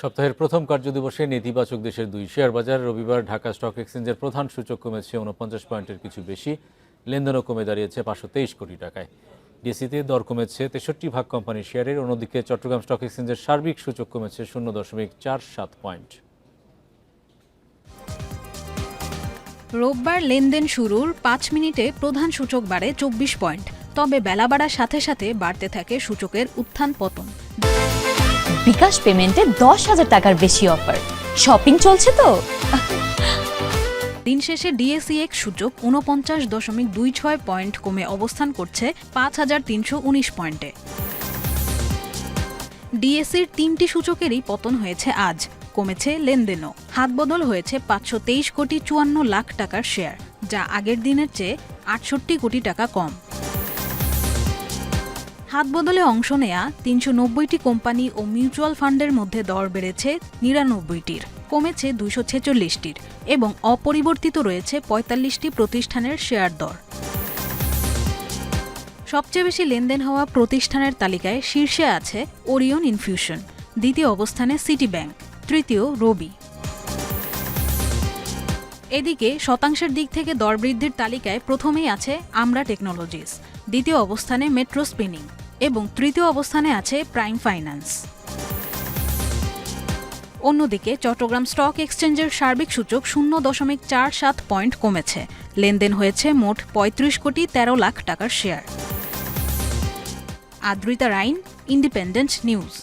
সপ্তাহের প্রথম কার্যদিবসে নেতিবাচক দেশের দুই শেয়ার বাজার। রবিবার ঢাকা স্টক এক্সচেঞ্জের প্রধান সূচক কমেছে ৪৯ পয়েন্টের কিছু বেশি, লেনদেনও কমে দাঁড়িয়েছে ৫২৩ কোটি টাকায়। ডিএসইতে দর কমেছে ৬৩ কোম্পানির শেয়ারের। অন্যদিকে চট্টগ্রাম স্টক এক্সচেঞ্জের সার্বিক সূচক কমেছে ০.৪৭ পয়েন্ট। রোববার লেনদেন শুরুর ৫ মিনিটে প্রধান সূচক বাড়ে ২৪ পয়েন্ট, তবে বেলা বাড়ার সাথে সাথে বাড়তে থাকে সূচকের উত্থান পতন। বিকাশ পেমেন্টে ১০,০০০ টাকার বেশি অফার, শপিং চলছে তো। দিন শেষে ডিএসইএক্স সূচক ৪৯.২৬ পয়েন্ট কমে অবস্থান করছে ৫,৩১৯ পয়েন্টে। ডিএসইর ৩টি সূচকেরই পতন হয়েছে আজ, কমেছে লেনদেনও। হাতবদল হয়েছে ৫২৩ কোটি ৫৪ লাখ টাকার শেয়ার, যা আগের দিনের চেয়ে ৬৮ কোটি টাকা কম। হাতবদলে অংশ নেয়া ৩৯০টি কোম্পানি ও মিউচুয়াল ফান্ডের মধ্যে দর বেড়েছে ৯৯টির, কমেছে ২৪৬টির এবং অপরিবর্তিত রয়েছে ৪৫টি প্রতিষ্ঠানের শেয়ার দর। সবচেয়ে বেশি লেনদেন হওয়া প্রতিষ্ঠানের তালিকায় শীর্ষে আছে ওরিয়ন ইনফিউশন, দ্বিতীয় অবস্থানে সিটি ব্যাংক, তৃতীয় রবি। এদিকে শতাংশের দিক থেকে দর বৃদ্ধির তালিকায় প্রথমেই আছে আমরা টেকনোলজিস, দ্বিতীয় অবস্থানে মেট্রো স্পিনিং এবং তৃতীয় অবস্থানে আছে প্রাইম ফাইন্যান্স। অন্যদিকে চট্টগ্রাম স্টক এক্সচেঞ্জের সার্বিক সূচক ০.৪৭ পয়েন্ট কমেছে। লেনদেন হয়েছে মোট ৩৫ কোটি ১৩ লাখ টাকার শেয়ার। আদ্রিতা রাইন, ইন্ডিপেন্ডেন্ট নিউজ।